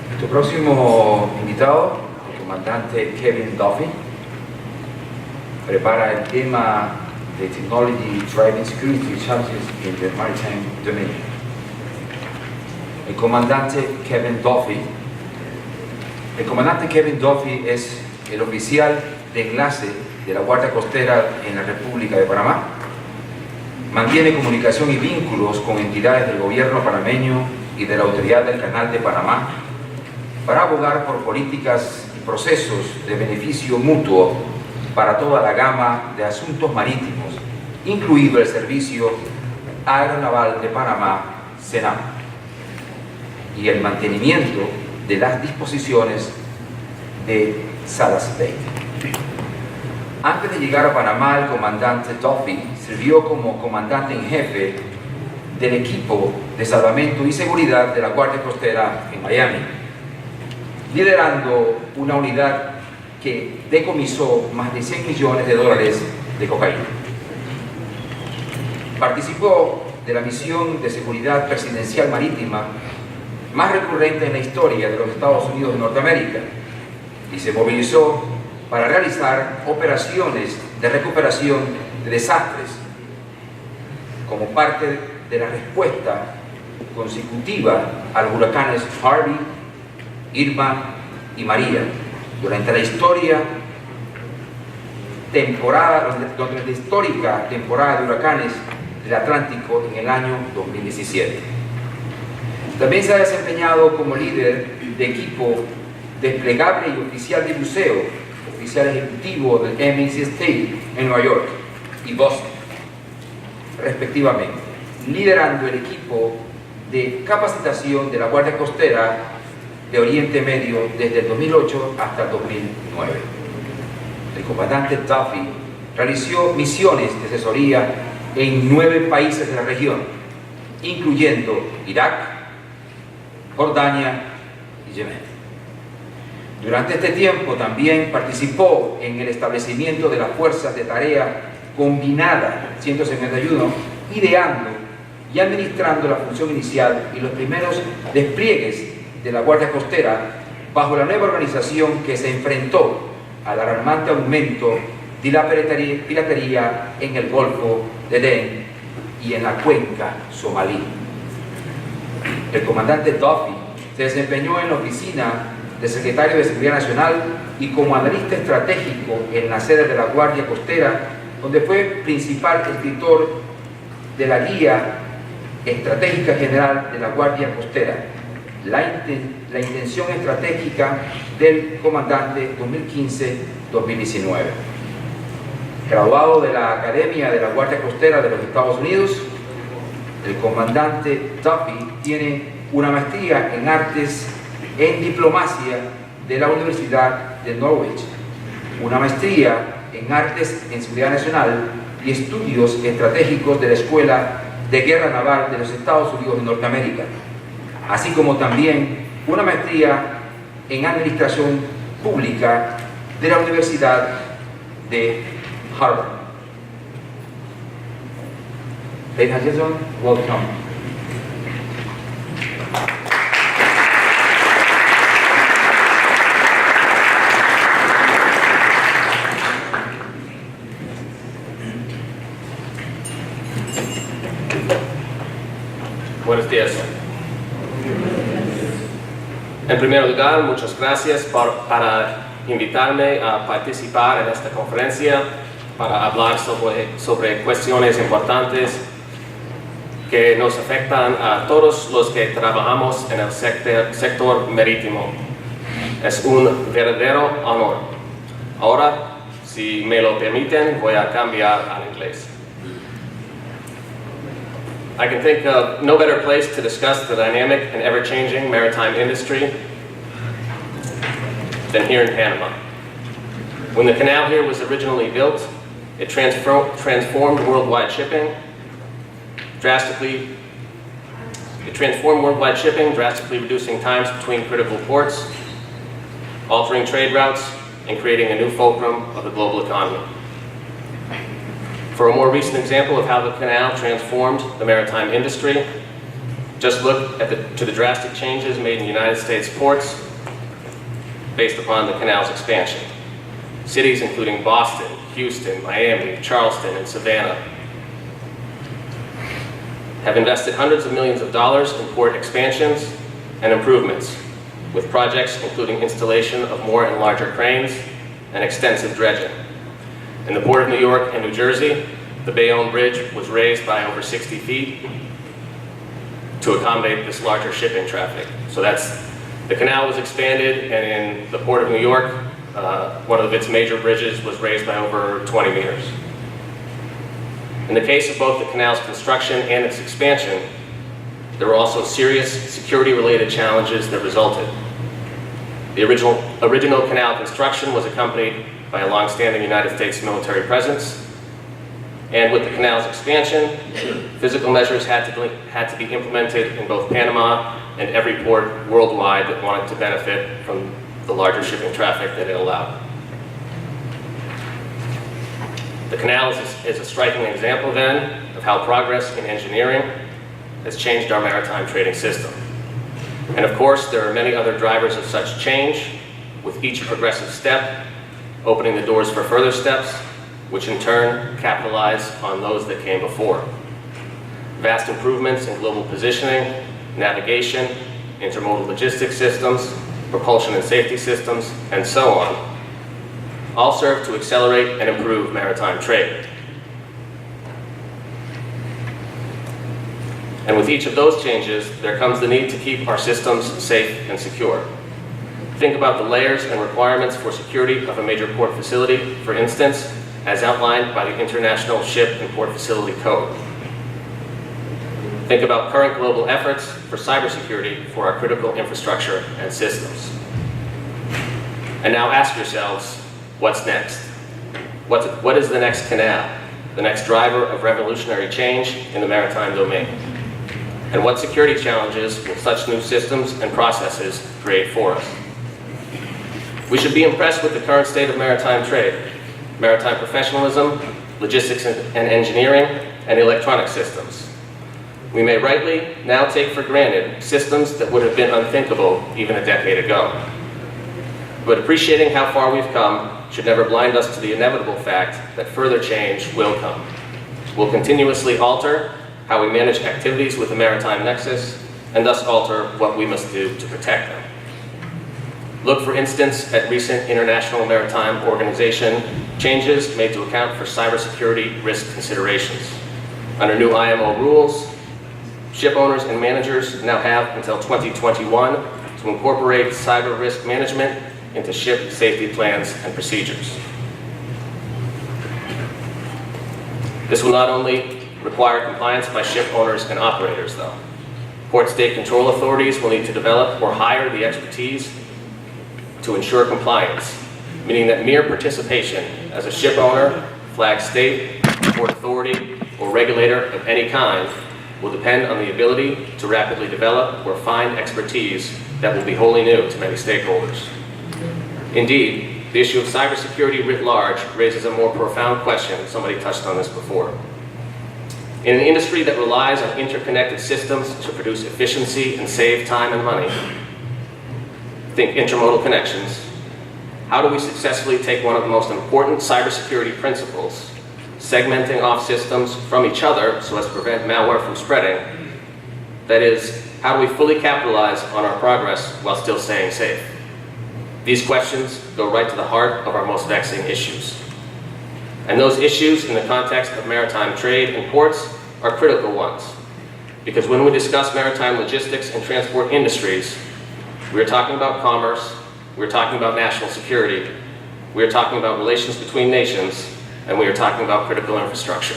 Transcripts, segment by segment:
Nuestro próximo invitado, el comandante Kevin Duffy, prepara el tema de Technology Driving Security Challenges in the Maritime Domain. El comandante Kevin Duffy es el oficial de enlace de la Guardia Costera en la República de Panamá. Mantiene comunicación y vínculos con entidades del gobierno panameño y de la Autoridad del Canal de Panamá para abogar por políticas y procesos de beneficio mutuo para toda la gama de asuntos marítimos, incluido el Servicio Aeronaval de Panamá, SENAM, y el mantenimiento de las disposiciones de Salas Bay. Antes de llegar a Panamá, el comandante Duffy sirvió como comandante en jefe del equipo de salvamento y seguridad de la Guardia Costera en Miami, liderando una unidad que decomisó más de $100 millones de cocaína. Participó de la misión de seguridad presidencial marítima más recurrente en la historia de los Estados Unidos de Norteamérica y se movilizó para realizar operaciones de recuperación de desastres como parte de la respuesta consecutiva a los huracanes Harvey, Irma y María durante la histórica temporada de huracanes del Atlántico en el año 2017. También se ha desempeñado como líder de equipo desplegable y oficial de buceo, oficial ejecutivo del MSC State en Nueva York y Boston, respectivamente, liderando el equipo de capacitación de la Guardia Costera de Oriente Medio desde el 2008 hasta el 2009. El comandante Duffy realizó misiones de asesoría en 9 países de la región, incluyendo Irak, Jordania y Yemen. Durante este tiempo también participó en el establecimiento de las Fuerzas de Tarea Combinada 151, ideando y administrando la función inicial y los primeros despliegues de la Guardia Costera bajo la nueva organización que se enfrentó al alarmante aumento de la piratería en el Golfo de Adén y en la cuenca somalí. El comandante Duffy se desempeñó en la oficina del secretario de Seguridad Nacional y como analista estratégico en la sede de la Guardia Costera, donde fue principal escritor de la Guía Estratégica General de la Guardia Costera, la intención estratégica del comandante 2015-2019. Graduado de la Academia de la Guardia Costera de los Estados Unidos, el comandante Duffy tiene una maestría en artes en diplomacia de la Universidad de Norwich, una maestría en artes en seguridad nacional y estudios estratégicos de la Escuela de Guerra Naval de los Estados Unidos de Norteamérica, así como también una maestría en administración pública de la Universidad de Harvard. Ladies and gentlemen, welcome. Buenos días. En primer lugar, muchas gracias para invitarme a participar en esta conferencia para hablar sobre cuestiones importantes que nos afectan a todos los que trabajamos en el sector marítimo. Es un verdadero honor. Ahora, si me lo permiten, voy a cambiar al inglés. I can think of no better place to discuss the dynamic and ever-changing maritime industry than here in Panama. When the canal here was originally built, it transformed worldwide shipping, drastically It transformed worldwide shipping, drastically reducing times between critical ports, altering trade routes, and creating a new fulcrum of the global economy. For a more recent example of how the canal transformed the maritime industry, just look to the drastic changes made in United States ports based upon the canal's expansion. Cities including Boston, Houston, Miami, Charleston, and Savannah have invested hundreds of millions of dollars in port expansions and improvements, with projects including installation of more and larger cranes and extensive dredging. In the Port of New York and New Jersey, the Bayonne Bridge was raised by over 60 feet to accommodate this larger shipping traffic. So the canal was expanded, and in the Port of New York, one of its major bridges was raised by over 20 meters. In the case of both the canal's construction and its expansion, there were also serious security-related challenges that resulted. The original canal construction was accompanied by a long-standing United States military presence, and with the canal's expansion, physical measures had to be implemented in both Panama and every port worldwide that wanted to benefit from the larger shipping traffic that it allowed. The canal is a striking example then of how progress in engineering has changed our maritime trading system. And of course, there are many other drivers of such change, with each progressive step opening the doors for further steps, which in turn capitalize on those that came before. Vast improvements in global positioning, navigation, intermodal logistics systems, propulsion and safety systems, and so on, all serve to accelerate and improve maritime trade. And with each of those changes, there comes the need to keep our systems safe and secure. Think about the layers and requirements for security of a major port facility, for instance, as outlined by the International Ship and Port Facility Code. Think about current global efforts for cybersecurity for our critical infrastructure and systems. And now ask yourselves, what's next? What is the next canal, the next driver of revolutionary change in the maritime domain? And what security challenges will such new systems and processes create for us? We should be impressed with the current state of maritime trade, maritime professionalism, logistics and engineering, and electronic systems. We may rightly now take for granted systems that would have been unthinkable even a decade ago. But appreciating how far we've come should never blind us to the inevitable fact that further change will come. We'll continuously alter how we manage activities with the maritime nexus, and thus alter what we must do to protect them. Look, for instance, at recent International Maritime Organization changes made to account for cybersecurity risk considerations. Under new IMO rules, ship owners and managers now have until 2021 to incorporate cyber risk management into ship safety plans and procedures. This will not only require compliance by ship owners and operators, though. Port state control authorities will need to develop or hire the expertise to ensure compliance, meaning that mere participation as a ship owner, flag state, port authority, or regulator of any kind will depend on the ability to rapidly develop or find expertise that will be wholly new to many stakeholders. Indeed, the issue of cybersecurity writ large raises a more profound question. Somebody touched on this before. In an industry that relies on interconnected systems to produce efficiency and save time and money, think intermodal connections, how do we successfully take one of the most important cybersecurity principles, segmenting off systems from each other so as to prevent malware from spreading? That is, how do we fully capitalize on our progress while still staying safe? These questions go right to the heart of our most vexing issues. And those issues in the context of maritime trade and ports are critical ones. Because when we discuss maritime logistics and transport industries, we are talking about commerce, we are talking about national security, we are talking about relations between nations, and we are talking about critical infrastructure.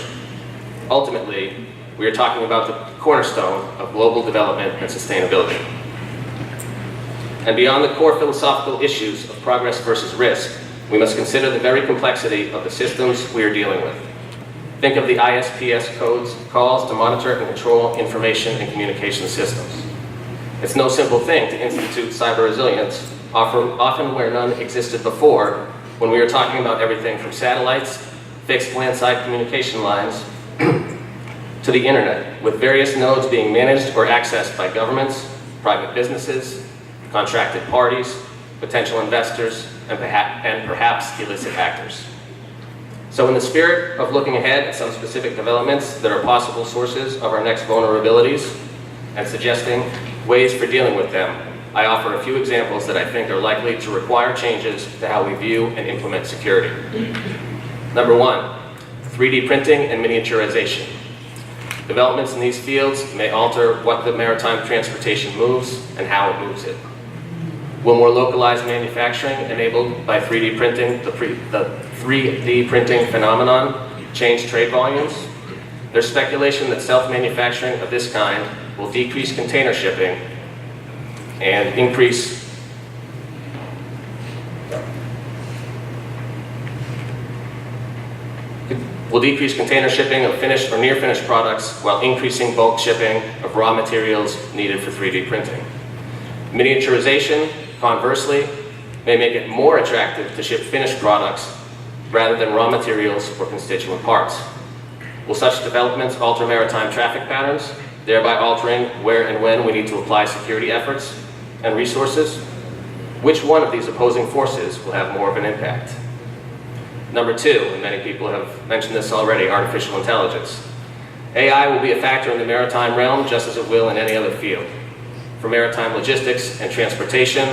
Ultimately, we are talking about the cornerstone of global development and sustainability. And beyond the core philosophical issues of progress versus risk, we must consider the very complexity of the systems we are dealing with. Think of the ISPS calls to monitor and control information and communication systems. It's no simple thing to institute cyber resilience, often where none existed before, when we were talking about everything from satellites, fixed landside communication lines, to the internet, with various nodes being managed or accessed by governments, private businesses, contracted parties, potential investors, and perhaps illicit actors. So in the spirit of looking ahead at some specific developments that are possible sources of our next vulnerabilities and suggesting ways for dealing with them, I offer a few examples that I think are likely to require changes to how we view and implement security. Number one, 3D printing and miniaturization. Developments in these fields may alter what the maritime transportation moves and how it moves it. Will more localized manufacturing enabled by 3D printing, the 3D printing phenomenon, change trade volumes? There's speculation that self-manufacturing of this kind will decrease container shipping and increase container shipping of finished or near finished products while increasing bulk shipping of raw materials needed for 3D printing. Miniaturization, conversely, may make it more attractive to ship finished products rather than raw materials or constituent parts. Will such developments alter maritime traffic patterns, thereby altering where and when we need to apply security efforts and resources? Which one of these opposing forces will have more of an impact? Number two, and many people have mentioned this already, artificial intelligence. AI will be a factor in the maritime realm just as it will in any other field. For maritime logistics and transportation,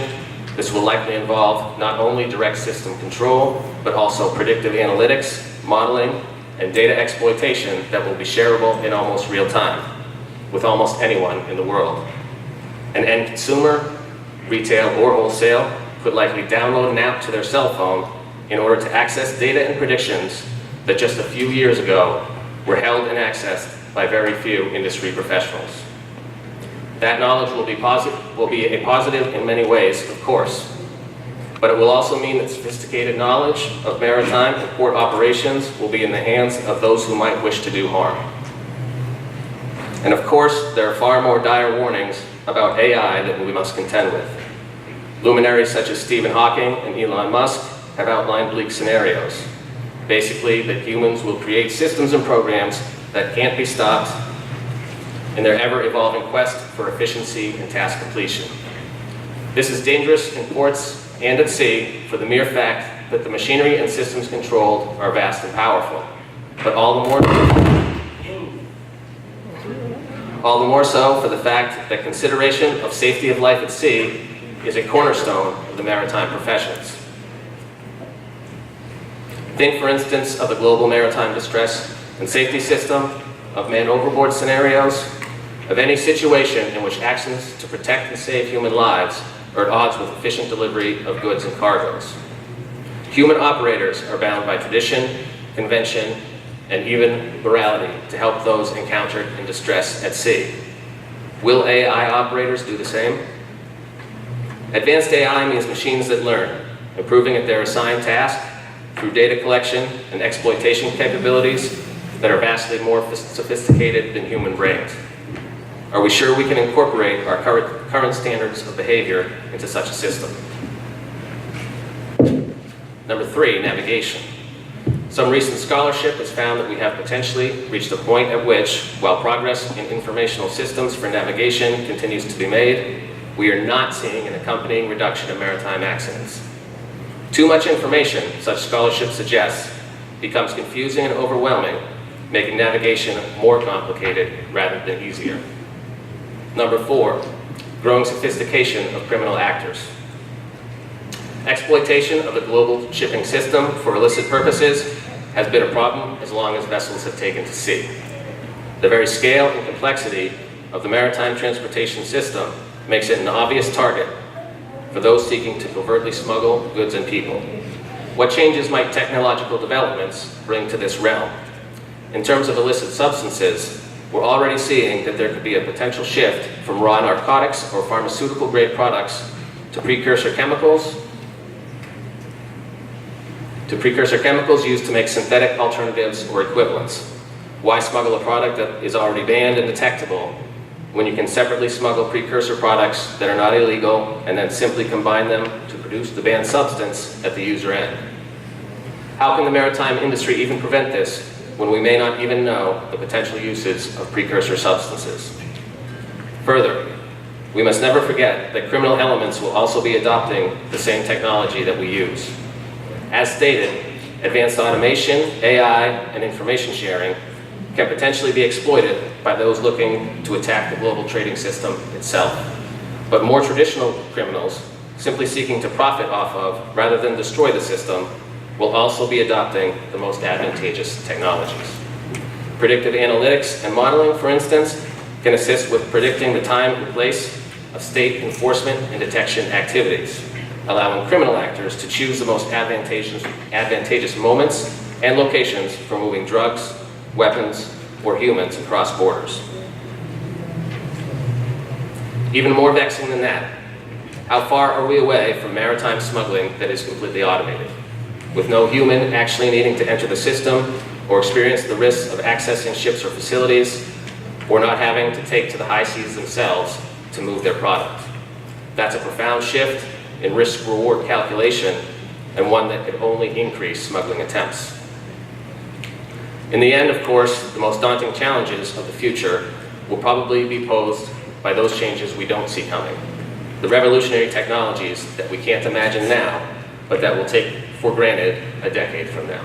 this will likely involve not only direct system control, but also predictive analytics, modeling, and data exploitation that will be shareable in almost real time with almost anyone in the world. An end consumer, retail or wholesale, could likely download an app to their cell phone in order to access data and predictions that just a few years ago were held and accessed by very few industry professionals. That knowledge will be a positive in many ways, of course, but it will also mean that sophisticated knowledge of maritime and port operations will be in the hands of those who might wish to do harm. And of course, there are far more dire warnings about AI that we must contend with. Luminaries such as Stephen Hawking and Elon Musk have outlined bleak scenarios. Basically, that humans will create systems and programs that can't be stopped in their ever-evolving quest for efficiency and task completion. This is dangerous in ports and at sea for the mere fact that the machinery and systems controlled are vast and powerful, but all the more so for the fact that consideration of safety of life at sea is a cornerstone of the maritime professions. Think, for instance, of the global maritime distress and safety system, of man overboard scenarios, of any situation in which actions to protect and save human lives are at odds with efficient delivery of goods and cargoes. Human operators are bound by tradition, convention, and even morality to help those encountered in distress at sea. Will AI operators do the same? Advanced AI means machines that learn, improving at their assigned task through data collection and exploitation capabilities that are vastly more sophisticated than human brains. Are we sure we can incorporate our current standards of behavior into such a system? Number three, navigation. Some recent scholarship has found that we have potentially reached a point at which, while progress in informational systems for navigation continues to be made, we are not seeing an accompanying reduction in maritime accidents. Too much information, such scholarship suggests, becomes confusing and overwhelming, making navigation more complicated rather than easier. Number four, growing sophistication of criminal actors. Exploitation of the global shipping system for illicit purposes has been a problem as long as vessels have taken to sea. The very scale and complexity of the maritime transportation system makes it an obvious target for those seeking to covertly smuggle goods and people. What changes might technological developments bring to this realm? In terms of illicit substances, we're already seeing that there could be a potential shift from raw narcotics or pharmaceutical-grade products to precursor chemicals used to make synthetic alternatives or equivalents. Why smuggle a product that is already banned and detectable when you can separately smuggle precursor products that are not illegal and then simply combine them to produce the banned substance at the user end? How can the maritime industry even prevent this when we may not even know the potential uses of precursor substances? Further, we must never forget that criminal elements will also be adopting the same technology that we use. As stated, advanced automation, AI, and information sharing can potentially be exploited by those looking to attack the global trading system itself. But more traditional criminals, simply seeking to profit off of rather than destroy the system, will also be adopting the most advantageous technologies. Predictive analytics and modeling, for instance, can assist with predicting the time and place of state enforcement and detection activities, allowing criminal actors to choose the most advantageous moments and locations for moving drugs, weapons, or humans across borders. Even more vexing than that, how far are we away from maritime smuggling that is completely automated, with no human actually needing to enter the system or experience the risks of accessing ships or facilities, or not having to take to the high seas themselves to move their product? That's a profound shift in risk-reward calculation, and one that could only increase smuggling attempts. In the end, of course, the most daunting challenges of the future will probably be posed by those changes we don't see coming. The revolutionary technologies that we can't imagine now, but that we'll take for granted a decade from now.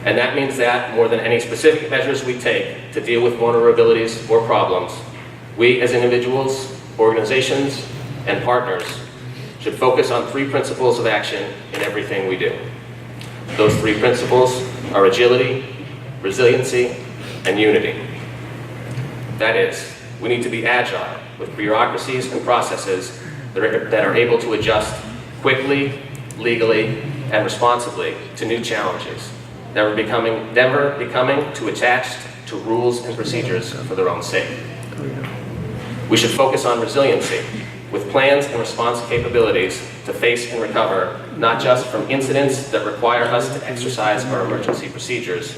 And that means that, more than any specific measures we take to deal with vulnerabilities or problems, we as individuals, organizations, and partners should focus on 3 principles of action in everything we do. Those 3 principles are agility, resiliency, and unity. That is, we need to be agile with bureaucracies and processes that are able to adjust quickly, legally, and responsibly to new challenges, never becoming too attached to rules and procedures for their own sake. We should focus on resiliency with plans and response capabilities to face and recover, not just from incidents that require us to exercise our emergency procedures,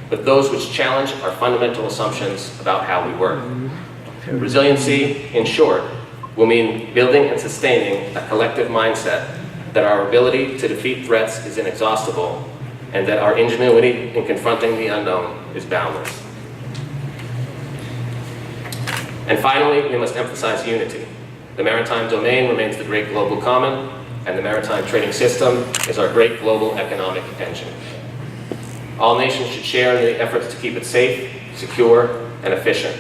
but those which challenge our fundamental assumptions about how we work. Resiliency, in short, will mean building and sustaining a collective mindset that our ability to defeat threats is inexhaustible, and that our ingenuity in confronting the unknown is boundless. And finally, we must emphasize unity. The maritime domain remains the great global common, and the maritime trading system is our great global economic engine. All nations should share in the efforts to keep it safe, secure, and efficient.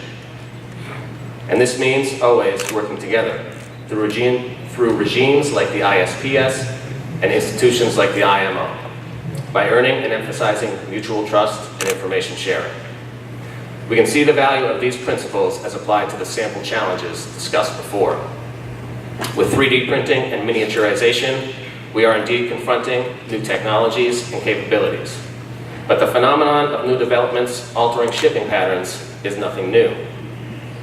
And this means always working together through regimes like the ISPS and institutions like the IMO, by earning and emphasizing mutual trust and information sharing. We can see the value of these principles as applied to the sample challenges discussed before. With 3D printing and miniaturization, we are indeed confronting new technologies and capabilities. But the phenomenon of new developments altering shipping patterns is nothing new.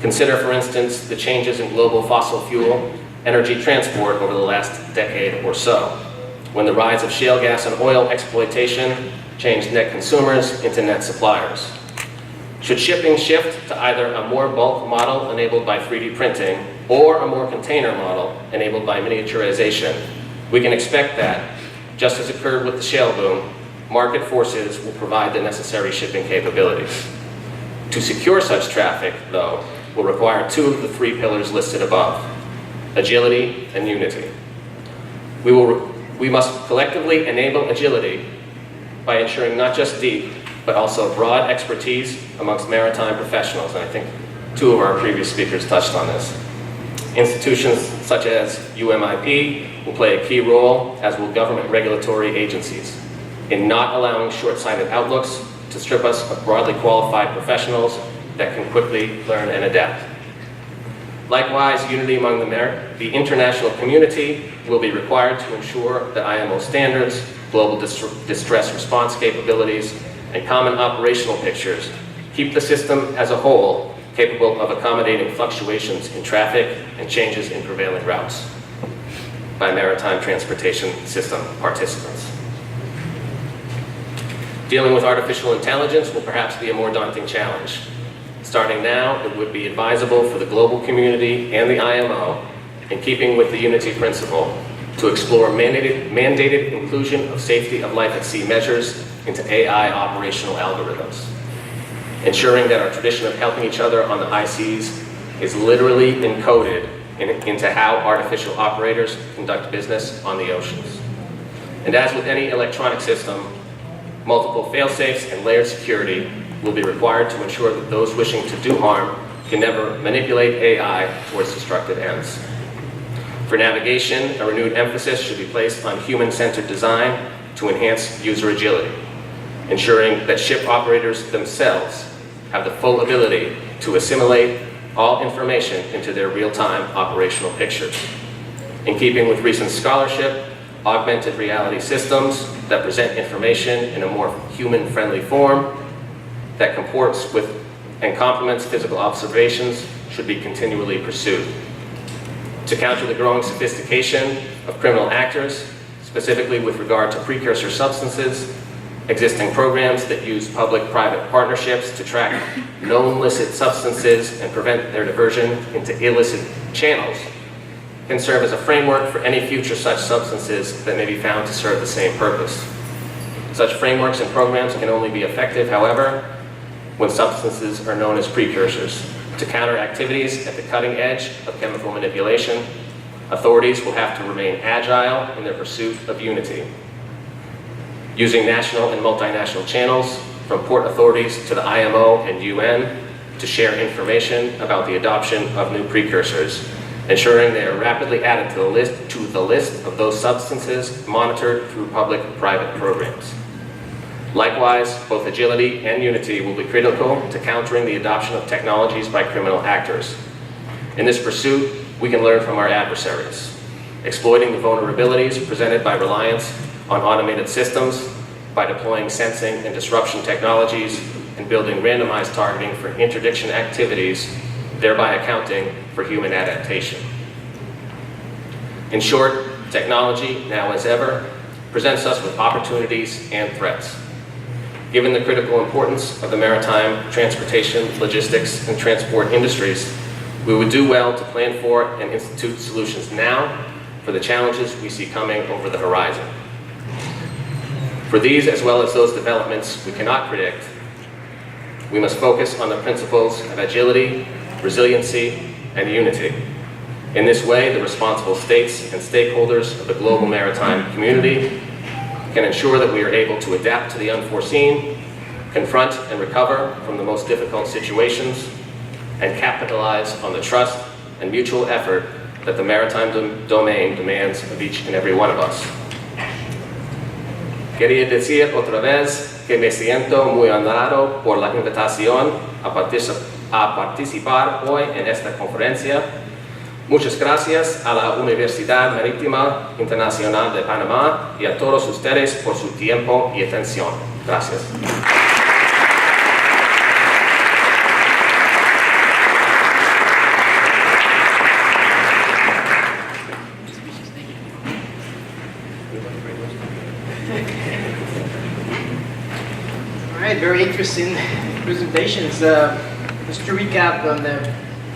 Consider, for instance, the changes in global fossil fuel energy transport over the last decade or so, when the rise of shale gas and oil exploitation changed net consumers into net suppliers. Should shipping shift to either a more bulk model enabled by 3D printing or a more container model enabled by miniaturization, we can expect that, just as occurred with the shale boom, market forces will provide the necessary shipping capabilities. To secure such traffic, though, will require 2 of the 3 pillars listed above: agility and unity. We must collectively enable agility by ensuring not just deep, but also broad expertise amongst maritime professionals, and I think 2 of our previous speakers touched on this. Institutions such as UMIP will play a key role, as will government regulatory agencies, in not allowing short-sighted outlooks to strip us of broadly qualified professionals that can quickly learn and adapt. Likewise, unity among the international community will be required to ensure that IMO standards, global distress response capabilities, and common operational pictures keep the system as a whole capable of accommodating fluctuations in traffic and changes in prevailing routes by maritime transportation system participants. Dealing with artificial intelligence will perhaps be a more daunting challenge. Starting now, it would be advisable for the global community and the IMO, in keeping with the Unity principle, to explore mandated inclusion of safety of life at sea measures into AI operational algorithms, ensuring that our tradition of helping each other on the high seas is literally encoded into how artificial operators conduct business on the oceans. And as with any electronic system, multiple fail-safes and layered security will be required to ensure that those wishing to do harm can never manipulate AI towards destructive ends. For navigation, a renewed emphasis should be placed on human-centered design to enhance user agility, ensuring that ship operators themselves have the full ability to assimilate all information into their real-time operational pictures. In keeping with recent scholarship, augmented reality systems that present information in a more human-friendly form that comports with and complements physical observations should be continually pursued. To counter the growing sophistication of criminal actors, specifically with regard to precursor substances, existing programs that use public-private partnerships to track known illicit substances and prevent their diversion into illicit channels can serve as a framework for any future such substances that may be found to serve the same purpose. Such frameworks and programs can only be effective, however, when substances are known as precursors. To counter activities at the cutting edge of chemical manipulation, authorities will have to remain agile in their pursuit of unity. Using national and multinational channels, from port authorities to the IMO and UN, to share information about the adoption of new precursors, ensuring they are rapidly added to the list of those substances monitored through public-private programs. Likewise, both agility and unity will be critical to countering the adoption of technologies by criminal actors. In this pursuit, we can learn from our adversaries, exploiting the vulnerabilities presented by reliance on automated systems, by deploying sensing and disruption technologies, and building randomized targeting for interdiction activities, thereby accounting for human adaptation. In short, technology, now as ever, presents us with opportunities and threats. Given the critical importance of the maritime, transportation, logistics, and transport industries, we would do well to plan for and institute solutions now for the challenges we see coming over the horizon. For these, as well as those developments we cannot predict, we must focus on the principles of agility, resiliency, and unity. In this way, the responsible states and stakeholders of the global maritime community can ensure that we are able to adapt to the unforeseen, confront and recover from the most difficult situations, and capitalize on the trust and mutual effort that the maritime domain demands of each and every one of us. Quería decir otra vez que me siento muy honrado por la invitación a participar hoy en esta conferencia. Muchas gracias a la Universidad Marítima Internacional de Panamá y a todos ustedes por su tiempo y atención. Gracias. All right, very interesting presentations. Just to recap on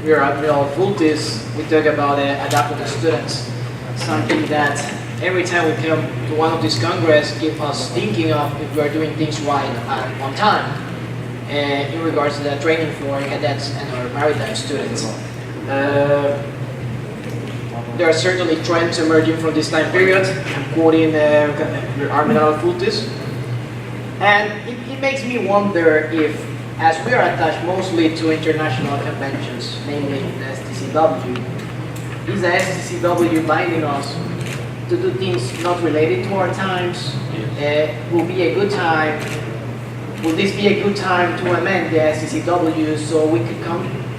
we are at Admiral Fultis, we talk about adapting the students. Something that every time we come to one of these congress, give us thinking of if we are doing things right on time. In regards to the training for cadets and our maritime students. There are certainly trends emerging from this time period. I'm quoting Admiral Fultis. And it makes me wonder if, as we are attached mostly to international conventions, namely the STCW, is the STCW binding us to do things not related to our times? Will this be a good time to amend the STCW so we could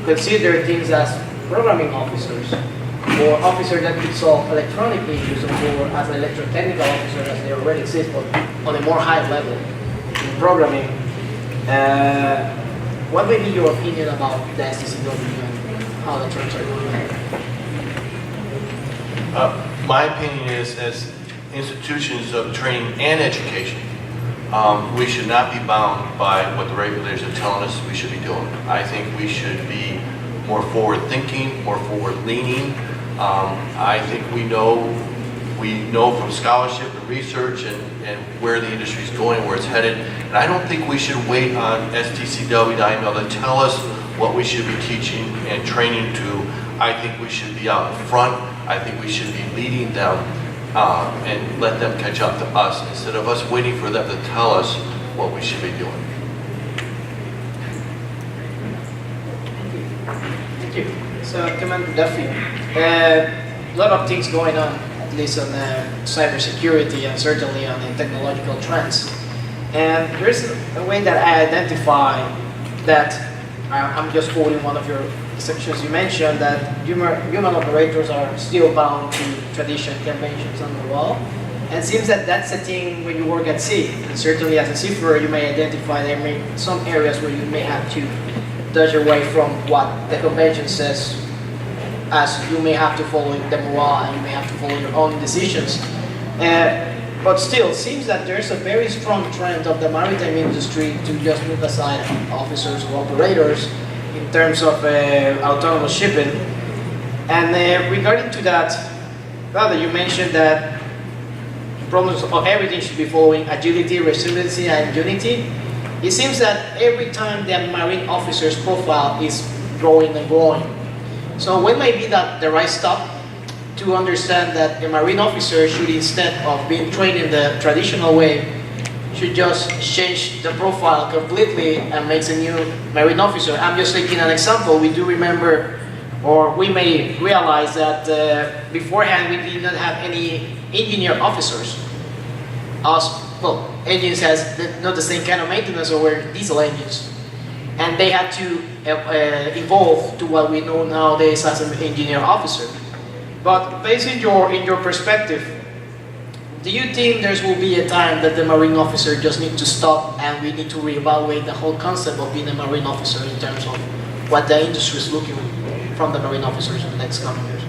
consider things as programming officers, or officers that could solve electronic issues, or as an electrotechnical officer as they already exist, but on a more high level in programming? What may be your opinion about the STCW and how the trends are going? My opinion is, as institutions of training and education, we should not be bound by what the regulators are telling us we should be doing. I think we should be more forward-thinking, more forward-leaning. I think we know from scholarship and research and where the industry is going, where it's headed. And I don't think we should wait on STCW to tell us what we should be teaching and training to. I think we should be out in front. I think we should be leading them and let them catch up to us instead of us waiting for them to tell us what we should be doing. Thank you. So, Commander Duffy, a lot of things going on, at least on cybersecurity and certainly on the technological trends. And there's a way that I identify that, I'm just quoting one of your sections you mentioned, that human operators are still bound to tradition, conventions on the wall. And it seems that that's a thing when you work at sea. And certainly as a seafarer, you may identify there may be some areas where you may have to dodge away from what the convention says, as you may have to follow the morale and you may have to follow your own decisions. But still, it seems that there's a very strong trend of the maritime industry to just move aside officers or operators in terms of autonomous shipping. And regarding to that, rather, you mentioned that problems of everything should be following agility, resiliency, and unity. It seems that every time the marine officer's profile is growing and growing. So when may be that the right stop to understand that a marine officer should, instead of being trained in the traditional way, should just change the profile completely and makes a new marine officer? I'm just taking an example. We do remember, or we may realize that beforehand we did not have any engineer officers. Well, engines has not the same kind of maintenance over diesel engines, and they had to evolve to what we know nowadays as an engineer officer. But based in your perspective, do you think there will be a time that the marine officer just needs to stop and we need to reevaluate the whole concept of being a marine officer in terms of what the industry is looking from the marine officers in the next coming years?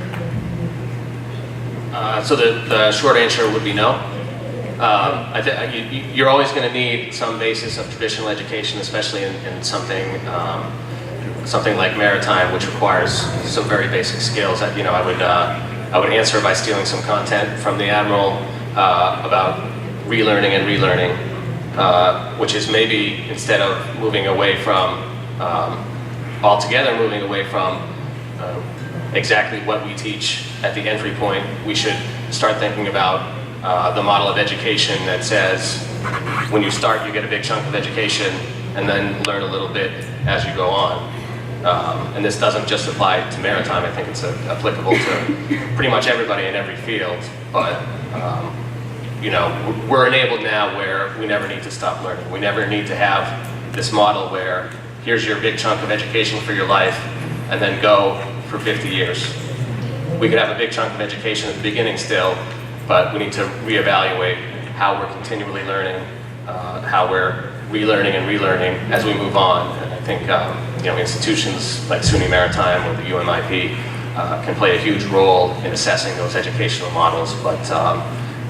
So the short answer would be no. You're always going to need some basis of traditional education, especially in something like maritime, which requires some very basic skills. I would answer by stealing some content from the Admiral about relearning and relearning, which is maybe instead of moving away from altogether moving away from exactly what we teach at the entry point, we should start thinking about the model of education that says when you start you get a big chunk of education and then learn a little bit as you go on. And this doesn't just apply to maritime. I think it's applicable to pretty much everybody in every field. But we're enabled now where we never need to stop learning. We never need to have this model where here's your big chunk of education for your life and then go for 50 years. We could have a big chunk of education at the beginning still, but we need to reevaluate how we're continually learning, how we're relearning and relearning as we move on. And I think institutions like SUNY Maritime or the UMIP can play a huge role in assessing those educational models. But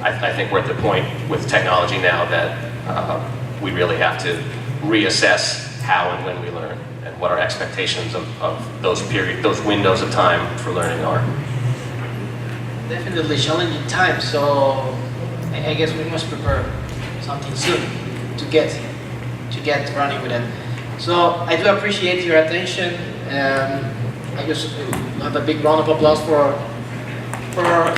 I think we're at the point with technology now that we really have to reassess how and when we learn and what our expectations of those windows of time for learning are. Definitely challenging times, so I guess we must prepare something soon to get running with it. So I do appreciate your attention. I just have a big round of applause for our